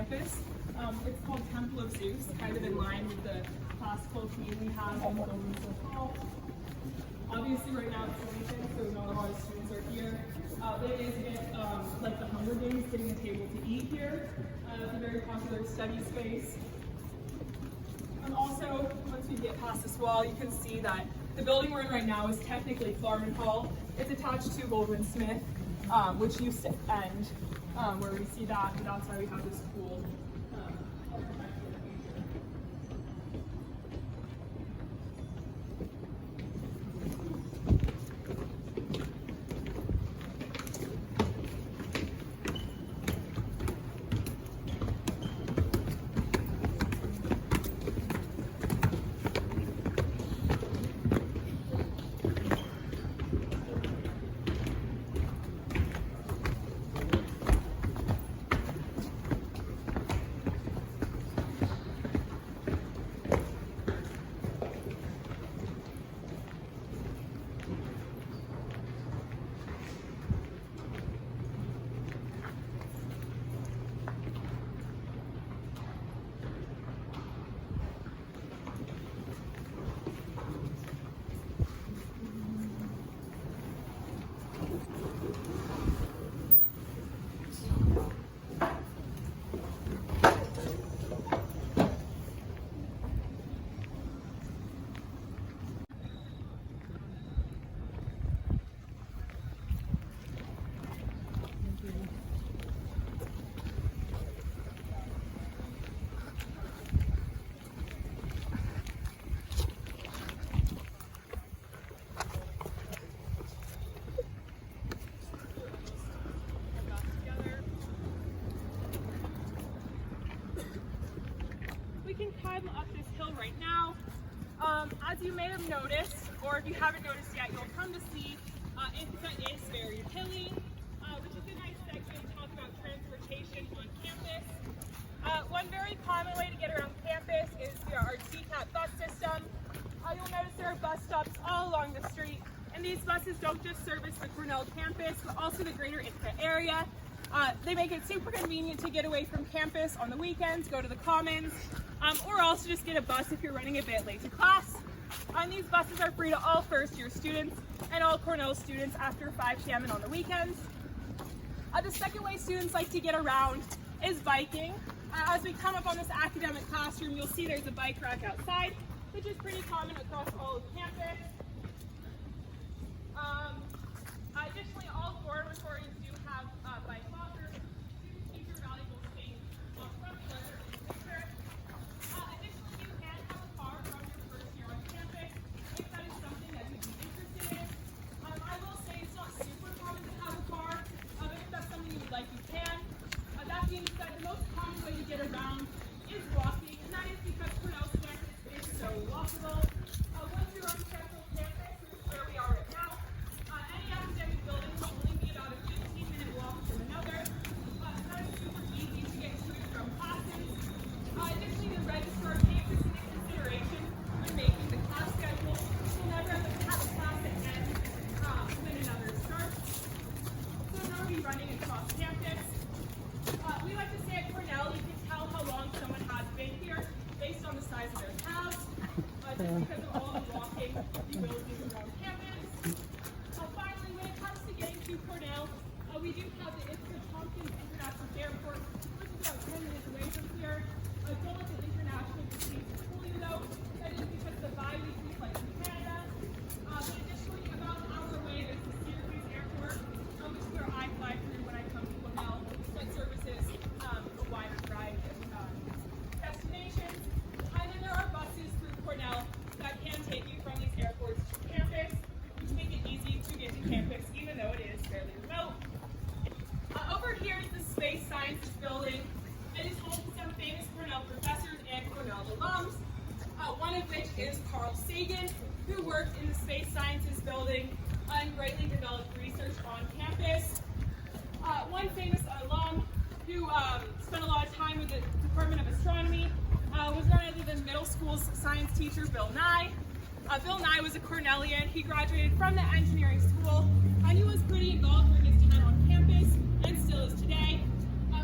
campus. It's called Temple of Zeus, kind of in line with the classical theme we have in building so tall. Obviously right now it's sleeping, so not a lot of students are here. It is a bit like the Hunger Games, getting a table to eat here. It's a very popular study space. Also, once we get past this wall, you can see that the building we're in right now is technically Farman Hall. It's attached to Goldwyn Smith, which used to end where we see that, and that's why we have this pool. We can climb up this hill right now. As you may have noticed, or if you haven't noticed yet, you'll come to see it is very hilly, which is a nice section to talk about transportation on campus. One very common way to get around campus is via our TCAP bus system. You'll notice there are bus stops all along the street, and these buses don't just service the Cornell campus, but also the greater Ithaca area. They make it super convenient to get away from campus on the weekends, go to the commons, or also just get a bus if you're running a bit late to class. And these buses are free to all first-year students and all Cornell students after 5 p.m. and on the weekends. The second way students like to get around is biking. As we come up on this academic classroom, you'll see there's a bike rack outside, which is pretty common across all of campus. Additionally, all dormitories do have bike lockers. Students keep your valuable space from the other picture. Additionally, you can have a car from your first year on campus if that is something that you'd be interested in. I will say it's not super common to have a car, but if that's something you would like, you can. That being said, the most common way to get around is walking, and that is because Cornell's campus is so walkable. Once you're on Central Campus, which is where we are right now, any academic building will only be about a 15-minute walk from another. That is super easy to get to from classes. Additionally, the registrar takes this into consideration when making the class schedule. You'll never have a class that ends when another starts. So you're already running across campus. We like to say at Cornell, you can tell how long someone has been here based on the size of their calves. Just because of all the walking you will do around campus. Finally, when it comes to getting to Cornell, we do have the International Airport, which is about 10 minutes away from here. Don't let the international distinctions fool you though. That is because of the bi-weekly flights to Canada. But additionally, about an hour away, there's the Syracuse Airport, which is where I fly through when I come to Cornell, that services a wide variety of destinations. And then there are buses through Cornell that can take you from these airports to campus, which make it easy to get to campus, even though it is fairly remote. Over here is the Space Sciences building. It is home to some famous Cornell professors and Cornell alums, one of which is Carl Sagan, who worked in the Space Sciences building and greatly developed research on campus. One famous alum who spent a lot of time with the Department of Astronomy was none other than middle school's science teacher, Bill Nye. Bill Nye was a Cornellian. He graduated from the engineering school, and he was pretty involved during his time on campus, and still is today.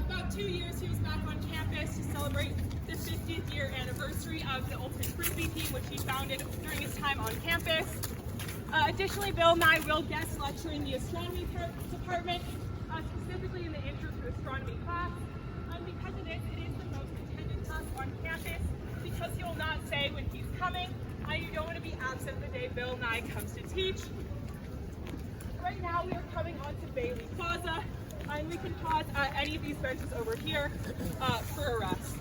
About 2 years he was back on campus 50th year anniversary of the Ultimate Frisbee team, which he founded during his time on campus. Additionally, Bill and I will guest lecture in the astronomy department, specifically in the Intro to Astronomy class. Because of this, it is the most attended class on campus, because he will not say when he's coming. You don't want to be absent the day Bill and I comes to teach. Right now, we are coming onto Bailey Plaza, and we can pause at any of these benches over here for a rest.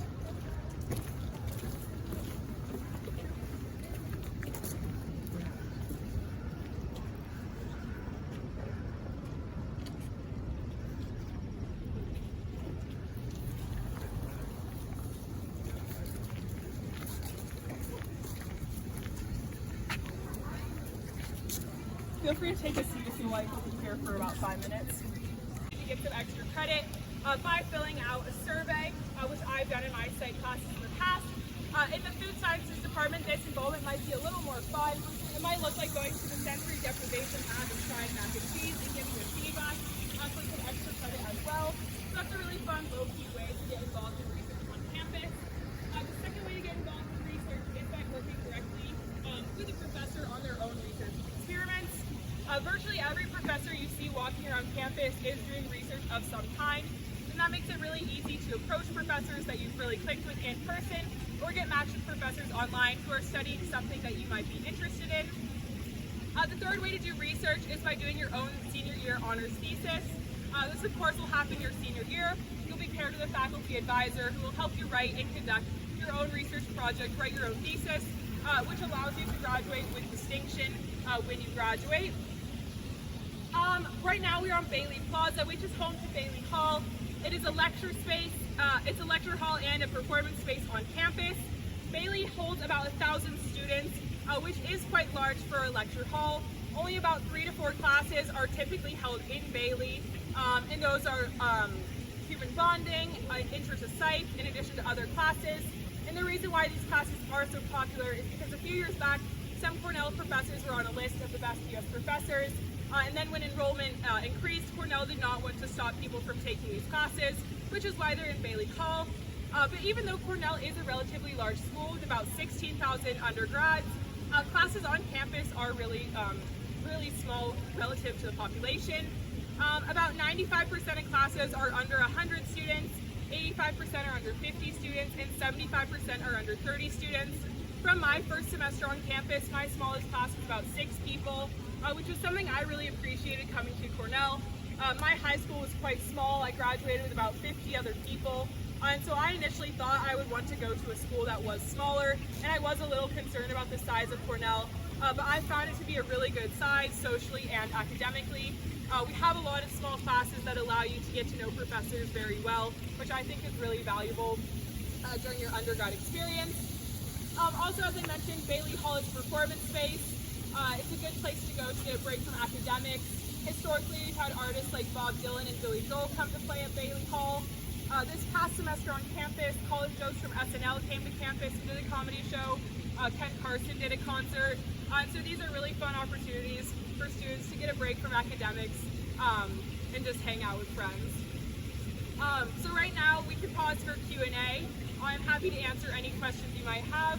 Feel free to take a seat if you like. We'll be here for about 5 minutes. You get some extra credit by filling out a survey, which I've done in my site classes in the past. In the food sciences department, this involvement might be a little more fun. It might look like going to the sensory deprivation lab and trying mac and cheese and giving your feedback for some extra credit as well. So that's a really fun, low-key way to get involved in research on campus. The second way to get involved in research is by working directly with a professor on their own research experiments. Virtually every professor you see walking around campus is doing research of some kind, and that makes it really easy to approach professors that you've really clicked with in person, or get matched with professors online who are studying something that you might be interested in. The third way to do research is by doing your own senior year honors thesis. This of course will happen your senior year. You'll be paired with a faculty advisor who will help you write and conduct your own research project, write your own thesis, which allows you to graduate with distinction when you graduate. Right now we are on Bailey Plaza, which is home to Bailey Hall. It is a lecture space, it's a lecture hall and a performance space on campus. Bailey holds about 1,000 students, which is quite large for a lecture hall. Only about 3 to 4 classes are typically held in Bailey, and those are human bonding, intro to psych, in addition to other classes. And the reason why these classes are so popular is because a few years back, some Cornell professors were on a list of the best US professors. And then when enrollment increased, Cornell did not want to stop people from taking these classes, which is why they're in Bailey Hall. But even though Cornell is a relatively large school with about 16,000 undergrads, classes on campus are really small relative to the population. About 95% of classes are under 100 students, 85% are under 50 students, and 75% are under 30 students. From my first semester on campus, my smallest class was about 6 people, which was something I really appreciated coming to Cornell. My high school was quite small. I graduated with about 50 other people, and so I initially thought I would want to go to a school that was smaller, and I was a little concerned about the size of Cornell, but I found it to be a really good size socially and academically. We have a lot of small classes that allow you to get to know professors very well, which I think is really valuable during your undergrad experience. Also, as I mentioned, Bailey Hall is a performance space. It's a good place to go to get a break from academics. Historically, we've had artists like Bob Dylan and Billy Joel come to play at Bailey Hall. This past semester on campus, College Joes from SNL came to campus and did a comedy show. Ken Carson did a concert. So these are really fun opportunities for students to get a break from academics and just hang out with friends. So right now we can pause for Q&A. I'm happy to answer any questions you might have.